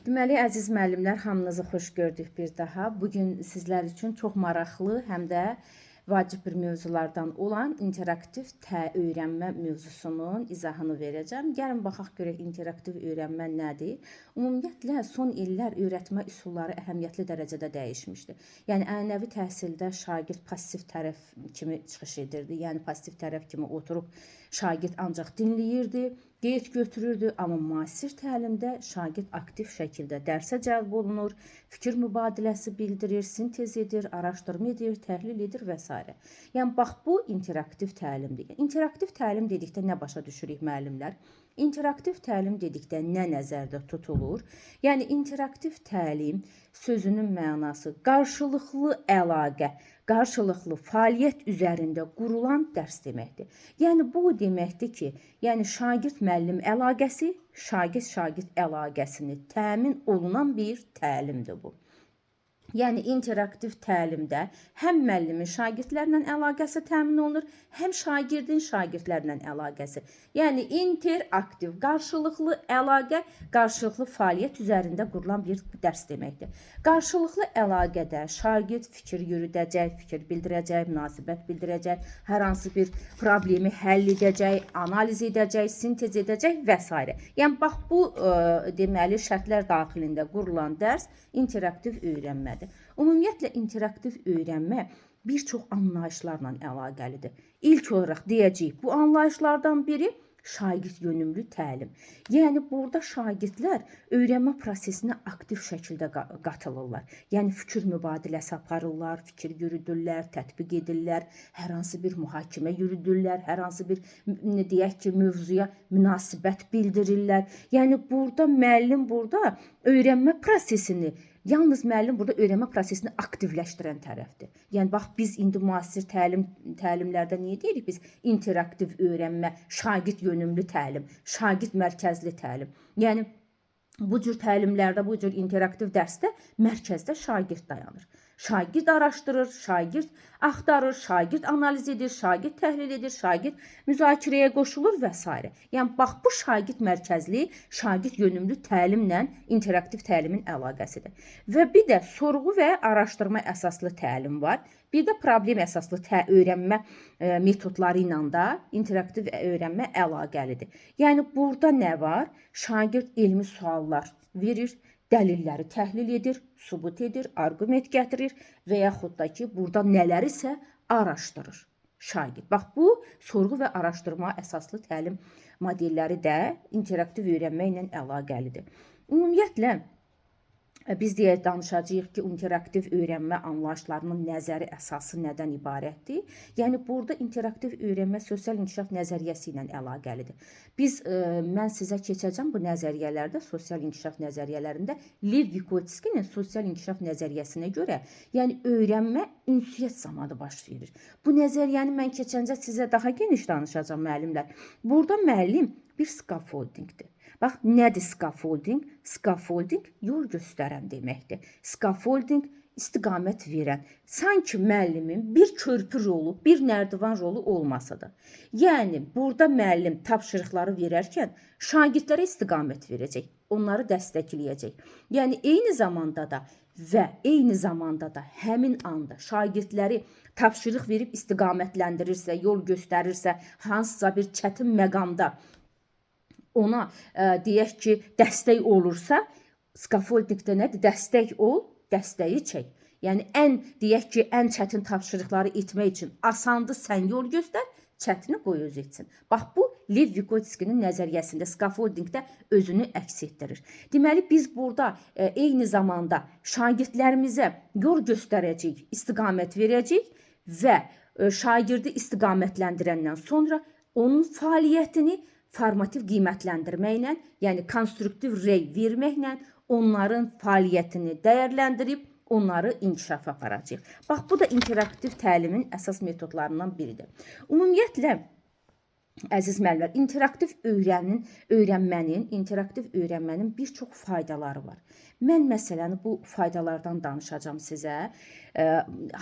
Deməli, əziz müəllimlər, hamınızı xoş gördük bir daha. Bugün sizlər üçün çox maraqlı, həm də vacib bir mövzulardan olan interaktiv öyrənmə mövzusunun izahını verəcəm. Gəlin baxaq görək interaktiv öyrənmə nədir? Ümumiyyətlə son illər öyrətmə üsulları əhəmiyyətli dərəcədə dəyişmişdir. Yəni ənənəvi təhsildə şagird passiv tərəf kimi çıxış edirdi. Yəni passiv tərəf kimi oturub şagird ancaq dinləyirdi, qeyd götürürdü, amma müasir təlimdə şagird aktiv şəkildə dərsə cəlb olunur, fikir mübadiləsi bildirir, sintez edir, araşdırma edir, təhlil edir və s. Yəni bax bu interaktiv təlimdir. İnteraktiv təlim dedikdə nə başa düşürük müəllimlər? İnteraktiv təlim dedikdə nə nəzərdə tutulur? Yəni interaktiv təlim sözünün mənası qarşılıqlı əlaqə, qarşılıqlı fəaliyyət üzərində qurulan dərs deməkdir. Yəni bu deməkdir ki, yəni şagird-müəllim əlaqəsi, şagird-şagird əlaqəsini təmin olunan bir təlimdir bu. Yəni interaktiv təlimdə həm müəllimin şagirdlərlə əlaqəsi təmin olunur, həm şagirdin şagirdlərlə əlaqəsi. Yəni interaktiv, qarşılıqlı əlaqə, qarşılıqlı fəaliyyət üzərində qurulan bir dərs deməkdir. Qarşılıqlı əlaqədə şagird fikir yürüdəcək, fikir bildirəcək, münasibət bildirəcək, hər hansı bir problemi həll edəcək, analiz edəcək, sintez edəcək və s. Yəni bax bu deməli şərtlər daxilində qurulan dərs interaktiv öyrənmədir. Ümumiyyətlə interaktiv öyrənmə bir çox anlayışlarla əlaqəlidir. İlk olaraq deyəcəyik, bu anlayışlardan biri şagird yönümlü təlim. Yəni burada şagirdlər öyrənmə prosesinə aktiv şəkildə qatılırlar. Yəni fikir mübadiləsi aparırlar, fikir yürüdürlər, tətbiq edirlər, hər hansı bir mühakimə yürüdürlər, hər hansı bir deyək ki, mövzuya münasibət bildirirlər. Yəni burada müəllim burada öyrənmə prosesini yalnız müəllim burada öyrənmə prosesini aktivləşdirən tərəfdir. Yəni bax biz indi müasir təlimlərdə niyə deyirik biz interaktiv öyrənmə, şagird yönümlü təlim, şagird mərkəzli təlim. Yəni bu cür təlimlərdə, bu cür interaktiv dərsdə mərkəzdə şagird dayanır. Şagird araşdırır, şagird axtarır, şagird analiz edir, şagird təhlil edir, şagird müzakirəyə qoşulur və s. Yəni bax bu şagird mərkəzli, şagird yönümlü təlimlə interaktiv təlimin əlaqəsidir. Və bir də sorğu və araşdırma əsaslı təlim var. Bir də problem əsaslı öyrənmə metodları ilə də interaktiv öyrənmə əlaqəlidir. Yəni burada nə var? Şagird elmi suallar verir, dəlilləri təhlil edir, sübut edir, arqument gətirir və yaxud da ki, burada nələrisə araşdırır şagird. Bax, bu sorğu və araşdırma əsaslı təlim modelləri də interaktiv öyrənmə ilə əlaqəlidir. Ümumiyyətlə, biz deyə danışacağıq ki, interaktiv öyrənmə anlayışlarının nəzəri əsası nədən ibarətdir? Yəni, burada interaktiv öyrənmə sosial inkişaf nəzəriyyəsi ilə əlaqəlidir. Mən sizə keçəcəm bu nəzəriyyələrdə, sosial inkişaf nəzəriyyələrində Lev Vykotskinin sosial inkişaf nəzəriyyəsinə görə, yəni öyrənmə ünsiyyət zamanı baş verir. Bu nəzəriyyəni mən keçəncə sizə daha geniş danışacağım müəllimlər. Burada müəllim bir skafoldingdir. Bax, nədir skafolding? Skafolding yol göstərən deməkdir. Skafolding istiqamət verən. Sanki müəllimin bir körpü rolu, bir nərdivan rolu olmasa da. Yəni, burada müəllim tapşırıqları verərkən şagirdlərə istiqamət verəcək, onları dəstəkləyəcək. Yəni, eyni zamanda da həmin anda şagirdləri tapşırıq verib istiqamətləndirirsə, yol göstərirsə, hansısa bir çətin məqamda ona deyək ki, dəstək olursa, skafoldingdə nədir? Dəstək ol, dəstəyi çək. Yəni, deyək ki, ən çətin tapşırıqları etmək üçün asandır, sən yol göstər, çətini qoy öz etsin. Bax, bu Lev Vykotskinin nəzəriyyəsində skafoldingdə özünü əks etdirir. Deməli, biz burada eyni zamanda şagirdlərimizə yol göstərəcəyik, istiqamət verəcəyik və şagirdi istiqamətləndirəndən sonra onun fəaliyyətini formativ qiymətləndirməklə, yəni konstruktiv rey verməklə onların fəaliyyətini dəyərləndirib, onları inkişafa aparacaq. Bax, bu da interaktiv təlimin əsas metodlarından biridir. Ümumiyyətlə, Əziz müəllimlər, interaktiv öyrənmənin bir çox faydaları var. Mən məsələn bu faydalardan danışacağam sizə.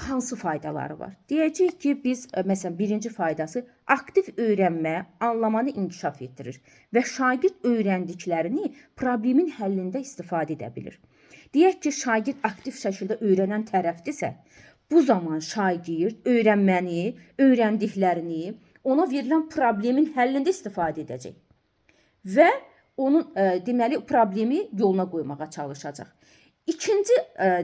Hansı faydaları var? Deyəcək ki, biz məsələn birinci faydası aktiv öyrənmə anlamanı inkişaf etdirir və şagird öyrəndiklərini problemin həllində istifadə edə bilir. Deyək ki, şagird aktiv şəkildə öyrənən tərəfdirsə, bu zaman şagird öyrənməni, öyrəndiklərini ona verilən problemin həllində istifadə edəcək və onun deməli problemi yoluna qoymağa çalışacaq. İkinci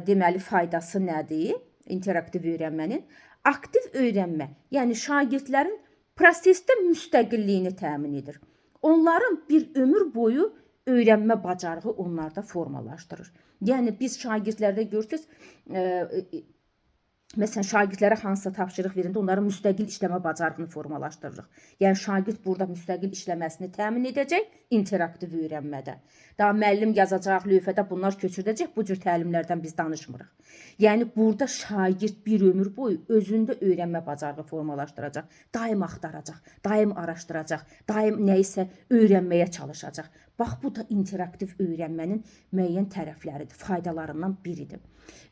deməli faydası nədir? İnteraktiv öyrənmənin aktiv öyrənmə, yəni şagirdlərin prosesdə müstəqilliyini təmin edir. Onların bir ömür boyu öyrənmə bacarığı onlarda formalaşdırır. Yəni biz şagirdlərdə görürsüz, məsələn, şagirdlərə hansısa tapşırıq verəndə onların müstəqil işləmə bacarığını formalaşdırırıq. Yəni şagird burada müstəqil işləməsini təmin edəcək interaktiv öyrənmədə. Daha müəllim yazacaq, lövhədə bunlar köçürdəcək, bu cür təlimlərdən biz danışmırıq. Yəni burada şagird bir ömür boyu özündə öyrənmə bacarığı formalaşdıracaq, daim axtaracaq, daim araşdıracaq, daim nəyisə öyrənməyə çalışacaq. Bax, bu da interaktiv öyrənmənin müəyyən tərəfləridir, faydalarından biridir.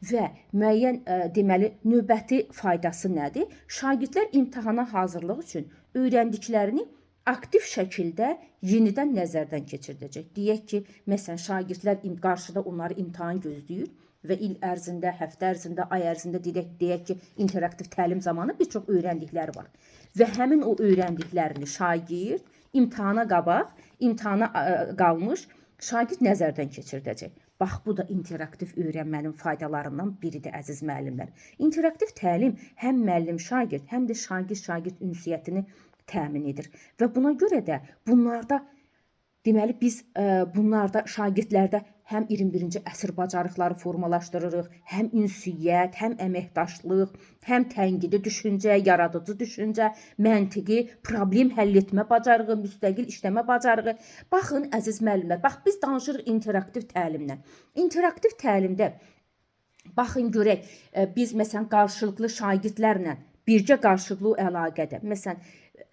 Və müəyyən deməli növbəti faydası nədir? Şagirdlər imtahana hazırlıq üçün öyrəndiklərini aktiv şəkildə yenidən nəzərdən keçirdəcək. Deyək ki, məsələn, şagirdlər qarşıda onları imtahan gözləyir və il ərzində, həftə ərzində, ay ərzində deyək ki, interaktiv təlim zamanı bir çox öyrəndikləri var. Və həmin o öyrəndiklərini şagird imtahana qalmış şagird nəzərdən keçirdəcək. Bax, bu da interaktiv öyrənmənin faydalarından biridir, əziz müəllimlər. İnteraktiv təlim həm müəllim-şagird, həm də şagird-şagird ünsiyyətini təmin edir. Və buna görə də bunlarda, deməli, biz bunlarda şagirdlərdə həm 21-ci əsr bacarıqları formalaşdırırıq, həm ünsiyyət, həm əməkdaşlıq, həm tənqidi düşüncə, yaradıcı düşüncə, məntiqi, problem həll etmə bacarığı, müstəqil işləmə bacarığı. Baxın, əziz müəllimlər, bax, biz danışırıq interaktiv təlimdən. İnteraktiv təlimdə, baxın, görək, biz, məsələn, qarşılıqlı şagirdlərlə birgə qarşılıqlı əlaqədə, məsələn,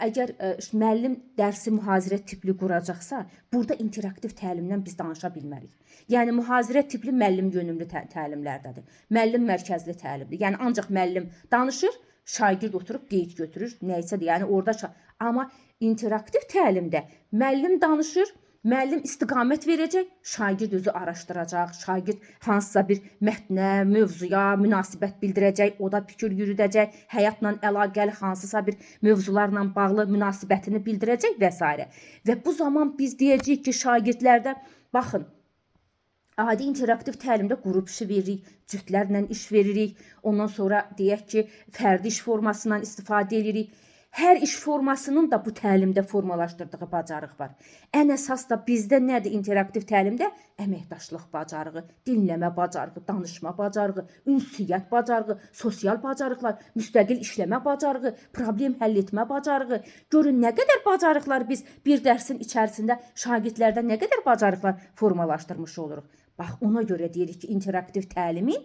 əgər müəllim dərsi mühazirə tipli quracaqsa, burada interaktiv təlimdən biz danışa bilmərik. Yəni, mühazirə tipli müəllim yönümlü təlimlərdədir. Müəllim mərkəzli təlimdir. Yəni, ancaq müəllim danışır, şagird oturub qeyd götürür, nəyisədir. Yəni, orada, amma interaktiv təlimdə müəllim danışır, müəllim istiqamət verəcək, şagird özü araşdıracaq, şagird hansısa bir mətnə, mövzuya münasibət bildirəcək, o da fikir yürüdəcək, həyatla əlaqəli hansısa bir mövzularla bağlı münasibətini bildirəcək və s. Və bu zaman biz deyəcəyik ki, şagirdlərdə, baxın, adi interaktiv təlimdə qrup işi veririk, cütlərlə iş veririk, ondan sonra deyək ki, fərdi iş formasından istifadə edirik. Hər iş formasının da bu təlimdə formalaşdırdığı bacarıq var. Ən əsas da bizdə nədir interaktiv təlimdə? Əməkdaşlıq bacarığı, dinləmə bacarığı, danışma bacarığı, ünsiyyət bacarığı, sosial bacarıqlar, müstəqil işləmə bacarığı, problem həll etmə bacarığı. Görün, nə qədər bacarıqlar biz bir dərsin içərisində şagirdlərdə nə qədər bacarıqlar formalaşdırmış oluruq. Bax, ona görə deyirik ki, interaktiv təlimin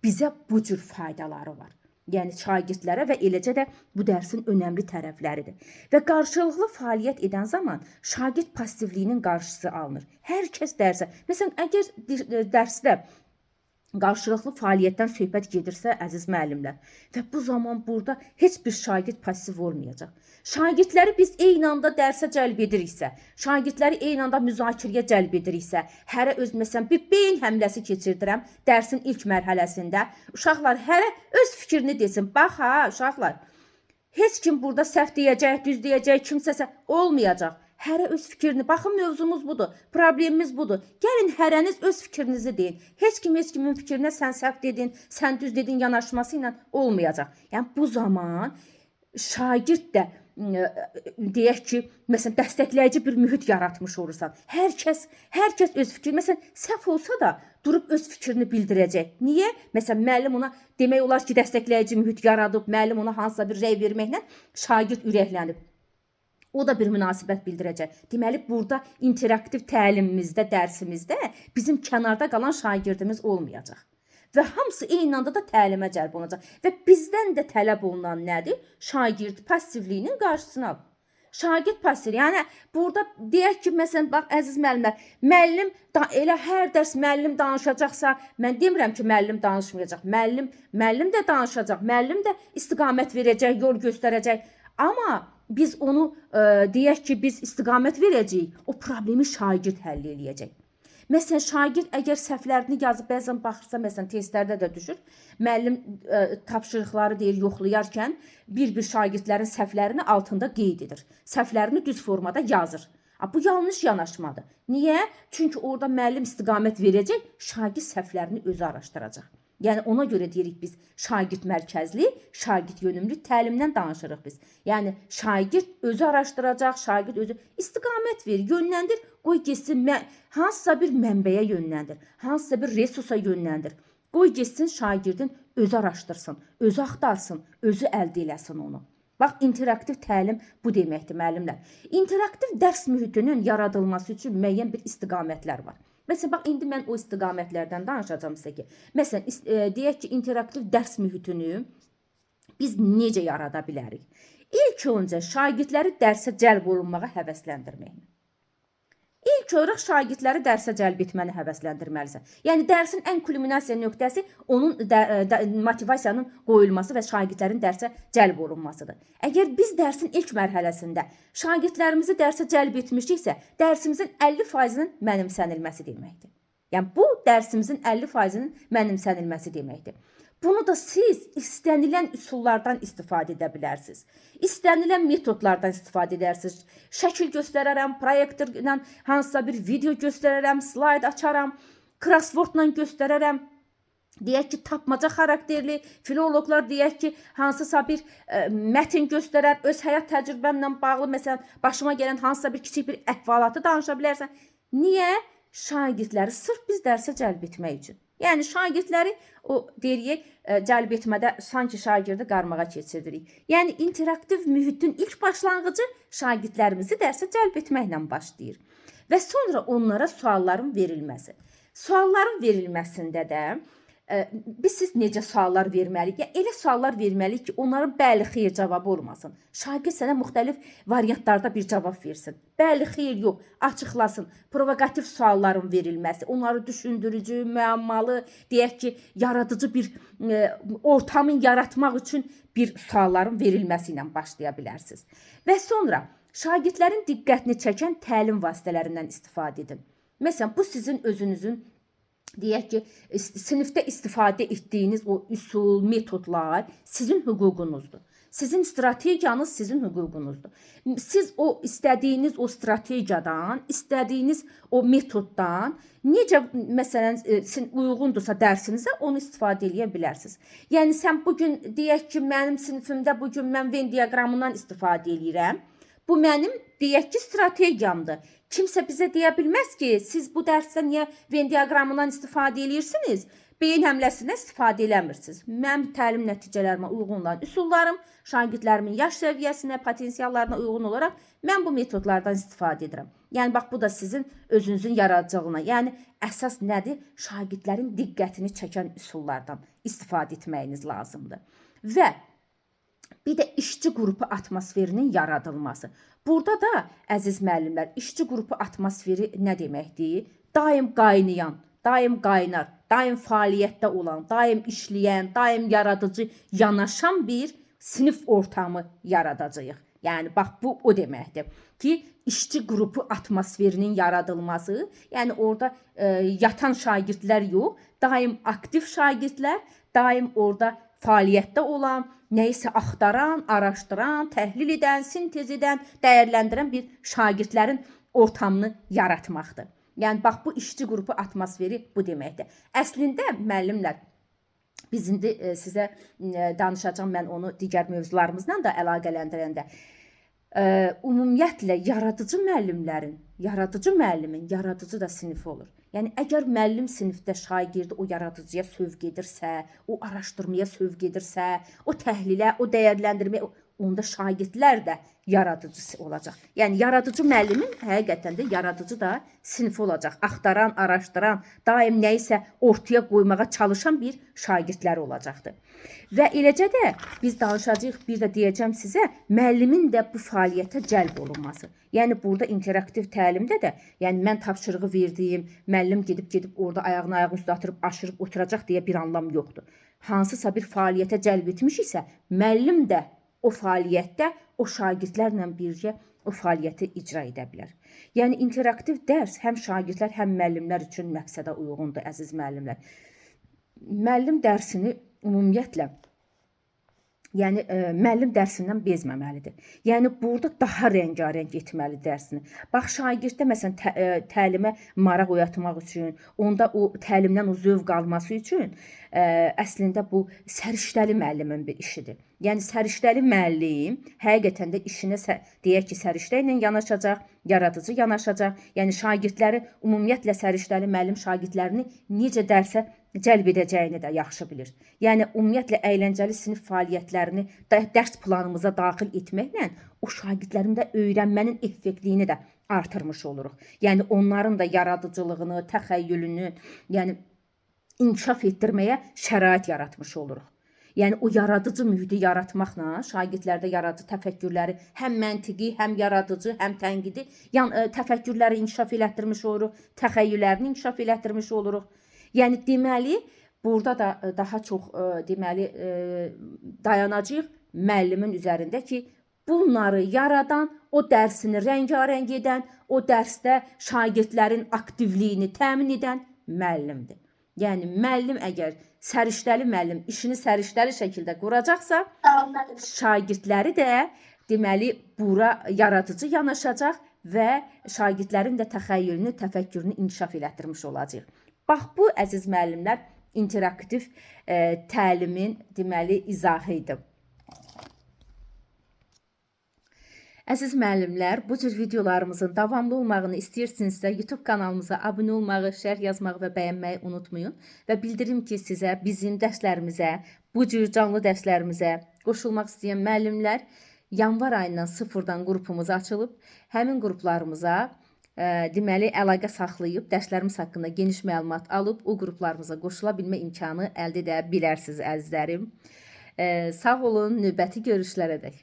bizə bu cür faydaları var. Yəni şagirdlərə və eləcə də bu dərsin önəmli tərəfləridir. Və qarşılıqlı fəaliyyət edən zaman şagird passivliyinin qarşısı alınır. Hər kəs dərsə, məsələn, əgər dərsdə qarşılıqlı fəaliyyətdən söhbət gedirsə, əziz müəllimlər, və bu zaman burada heç bir şagird passiv olmayacaq. Şagirdləri biz eyni anda dərsə cəlb ediriksə, şagirdləri eyni anda müzakirəyə cəlb ediriksə, hərə öz, məsələn, bir beyin həmləsi keçirdirəm dərsin ilk mərhələsində. Uşaqlar hərə öz fikrini desin. Bax, uşaqlar, heç kim burada səhv deyəcək, düz deyəcək, kimsəsə olmayacaq. Hərə öz fikrini, baxın, mövzumuz budur, problemimiz budur. Gəlin, hərəniz öz fikrinizi deyin. Heç kimin fikrinə sən səhv dedin, sən düz dedin yanaşması ilə olmayacaq. Yəni, bu zaman şagird də, deyək ki, məsələn, dəstəkləyici bir mühit yaratmış olursan. Hər kəs öz fikrini, məsələn, səhv olsa da durub öz fikrini bildirəcək. Niyə? Məsələn, müəllim ona demək olar ki, dəstəkləyici mühit yaradıb, müəllim ona hansısa bir rəy verməklə şagird ürəklənib. O da bir münasibət bildirəcək. Deməli, burada interaktiv təlimimizdə, dərsimizdə bizim kənarda qalan şagirdimiz olmayacaq. Və hamısı eyni anda da təlimə cəlb olunacaq. Və bizdən də tələb olunan nədir? Şagird passivliyinin qarşısını al. Şagird passiv. Yəni burada deyək ki, məsələn, bax əziz müəllimlər, müəllim elə hər dərs müəllim danışacaqsa, mən demirəm ki, müəllim danışmayacaq. Müəllim də danışacaq. Müəllim də istiqamət verəcək, yol göstərəcək. Amma biz onu deyək ki, biz istiqamət verəcəyik. O problemi şagird həll eləyəcək. Məsələn, şagird əgər səhvlərini yazıb, bəzən baxırsa, məsələn, testlərdə də düşür. Müəllim tapşırıqları deyir, yoxlayarkən bir-bir şagirdlərin səhvlərini altında qeyd edir. Səhvlərini düz formada yazır. Bu yanlış yanaşmadır. Niyə? Çünki orada müəllim istiqamət verəcək, şagird səhvlərini özü araşdıracaq. Yəni ona görə deyirik biz şagird mərkəzli, şagird yönümlü təlimdən danışırıq biz. Yəni şagird özü araşdıracaq, şagird özü istiqamət verir, yönləndir, qoy getsin, hansısa bir mənbəyə yönləndir, hansısa bir resursa yönləndir. Qoy getsin şagirdin özü araşdırsın, özü axtarsın, özü əldə eləsin onu. Bax, interaktiv təlim bu deməkdir, müəllimlər. İnteraktiv dərs mühitinin yaradılması üçün müəyyən bir istiqamətlər var. Məsələn, bax, indi mən o istiqamətlərdən danışacağım sizə ki, məsələn, deyək ki, interaktiv dərs mühitini biz necə yarada bilərik? İlk öncə şagirdləri dərsə cəlb olunmağa həvəsləndirmək. İlk olaraq şagirdləri dərsə cəlb etməni həvəsləndirməlisən. Yəni, dərsin ən kulminasiya nöqtəsi onun motivasiyanın qoyulması və şagirdlərin dərsə cəlb olunmasıdır. Əgər biz dərsin ilk mərhələsində şagirdlərimizi dərsə cəlb etmişiksə, dərsimizin 50%-nin mənimsənilməsi deməkdir. Yəni, bu dərsimizin 50%-nin mənimsənilməsi deməkdir. Bunu da siz istənilən üsullardan istifadə edə bilərsiniz. İstənilən metodlardan istifadə edərsiniz. Şəkil göstərərəm, proyektorla hansısa bir video göstərərəm, slayd açaram, crosswordla göstərərəm. Deyək ki, tapmaca xarakterli filoloqlar deyək ki, hansısa bir mətin göstərər, öz həyat təcrübənlə bağlı, məsələn, başıma gələn hansısa bir kiçik bir əhvalatı danışa bilərsən. Niyə? Şagirdləri sırf biz dərsə cəlb etmək üçün. Yəni, şagirdləri o deyirik, cəlb etmədə sanki şagirdi qarmağa keçiririk. Yəni, interaktiv mühitin ilk başlanğıcı şagirdlərimizi dərsə cəlb etməklə başlayır. Və sonra onlara sualların verilməsi. Sualların verilməsində də biz siz necə suallar verməliyik? Yəni, elə suallar verməliyik ki, onların bəli, xeyr cavabı olmasın. Şagird sənə müxtəlif variantlarda bir cavab versin. Bəli, xeyr, yox, açıqlasın. Provokativ sualların verilməsi, onları düşündürücü, müəmmalı, deyək ki, yaradıcı bir ortamın yaratmaq üçün bir sualların verilməsi ilə başlaya bilərsiniz. Və sonra şagirdlərin diqqətini çəkən təlim vasitələrindən istifadə edin. Məsələn, bu sizin özünüzün deyək ki, sinifdə istifadə etdiyiniz o üsul, metodlar sizin hüququnuzdur. Sizin strategiyanız sizin hüququnuzdur. Siz o istədiyiniz o strategiyadan, istədiyiniz o metoddan necə, məsələn, uyğundursa dərsinizə onu istifadə edə bilərsiniz. Yəni, sən bugün deyək ki, mənim sinifimdə bugün mən Venn diaqramından istifadə edirəm. Bu mənim, deyək ki, strategiyamdır. Kimsə bizə deyə bilməz ki, siz bu dərsdə niyə Venn diaqramından istifadə edirsiniz, beyin həmləsindən istifadə eləmirsiniz. Mənim təlim nəticələrimə uyğun olan üsullarım, şagirdlərimin yaş səviyyəsinə, potensiallarına uyğun olaraq mən bu metodlardan istifadə edirəm. Yəni, bax, bu da sizin özünüzün yaradıcılığına. Yəni, əsas nədir? Şagirdlərin diqqətini çəkən üsullardan istifadə etməyiniz lazımdır. Və bir də işçi qrupu atmosferinin yaradılması. Burada da, əziz müəllimlər, işçi qrupu atmosferi nə deməkdir? Daim qaynayan, daim qaynar, daim fəaliyyətdə olan, daim işləyən, daim yaradıcı, yanaşan bir sinif ortamı yaradacağıq. Yəni, bax, bu o deməkdir ki, işçi qrupu atmosferinin yaradılması, yəni orada yatan şagirdlər yox, daim aktiv şagirdlər, daim orada fəaliyyətdə olan, nəyisə axtaran, araşdıran, təhlil edən, sintez edən, dəyərləndirən bir şagirdlərin ortamını yaratmaqdır. Yəni, bax, bu işçi qrupu atmosferi bu deməkdir. Əslində, müəllimlər, biz indi sizə danışacağım, mən onu digər mövzularımızla da əlaqələndirəndə. Ümumiyyətlə, yaradıcı müəllimin yaradıcı da sinifi olur. Yəni, əgər müəllim sinifdə şagirdi o yaradıcıya sövq edirsə, o araşdırmaya sövq edirsə, o təhlilə, o dəyərləndirməyə, onda şagirdlər də yaradıcısı olacaq. Yəni yaradıcı müəllimin həqiqətən də yaradıcı da sinfi olacaq. Axtaran, araşdıran, daim nə isə ortaya qoymağa çalışan bir şagirdlər olacaqdır. Və eləcə də biz danışacağıq, bir də deyəcəm sizə, müəllimin də bu fəaliyyətə cəlb olunması. Yəni burada interaktiv təlimdə də, yəni mən tapşırığı verdiyim, müəllim gedib orada ayağını ayağın üstə atırıb aşırıb oturacaq deyə bir anlam yoxdur. Hansısa bir fəaliyyətə cəlb etmiş isə, müəllim də o fəaliyyətdə o şagirdlərlə birgə o fəaliyyəti icra edə bilər. Yəni interaktiv dərs həm şagirdlər, həm müəllimlər üçün məqsədə uyğundur, əziz müəllimlər. Müəllim dərsini ümumiyyətlə, yəni müəllim dərsindən bezməməlidir. Yəni burada daha rəngarəng etməli dərsini. Bax şagirddə məsələn təlimə maraq oyatmaq üçün, onda o təlimdən o zövq alması üçün əslində bu səriştəli müəllimin bir işidir. Yəni səriştəli müəllim həqiqətən də işinə deyək ki, səriştə ilə yanaşacaq, yaradıcı yanaşacaq. Yəni şagirdləri ümumiyyətlə səriştəli müəllim şagirdlərini necə dərsə cəlb edəcəyini də yaxşı bilir. Yəni ümumiyyətlə əyləncəli sinif fəaliyyətlərini dərs planımıza daxil etməklə o şagirdlərin də öyrənmənin effektliyini də artırmış oluruq. Yəni onların da yaradıcılığını, təxəyyülünü, yəni inkişaf etdirməyə şərait yaratmış oluruq. Yəni o yaradıcı mühiti yaratmaqla şagirdlərdə yaradıcı təfəkkürləri həm məntiqi, həm yaradıcı, həm tənqidi təfəkkürləri inkişaf elətdirmiş oluruq, təxəyyüllərini inkişaf elətdirmiş oluruq. Yəni deməli burada da daha çox deməli dayanacağıq müəllimin üzərində ki, bunları yaradan, o dərsini rəngarəng edən, o dərsdə şagirdlərin aktivliyini təmin edən müəllimdir. Yəni müəllim əgər səriştəli müəllim işini səriştəli şəkildə quracaqsa, şagirdləri də deməli bura yaradıcı yanaşacaq və şagirdlərin də təxəyyülünü, təfəkkürünü inkişaf elətdirmiş olacaq. Bax bu əziz müəllimlər interaktiv təlimin deməli izahı idi. Əziz müəllimlər, bu cür videolarımızın davamlı olmağını istəyirsinizsə, YouTube kanalımıza abunə olmağı, şərh yazmağı və bəyənməyi unutmayın. Və bildirim ki, sizə bizim dərslərimizə, bu cür canlı dərslərimizə qoşulmaq istəyən müəllimlər yanvar ayından sıfırdan qrupumuz açılıb. Həmin qruplarımıza deməli əlaqə saxlayıb, dərslərimiz haqqında geniş məlumat alıb, o qruplarımıza qoşula bilmə imkanı əldə edə bilərsiniz əzizlərim. Sağ olun, növbəti görüşlərədək.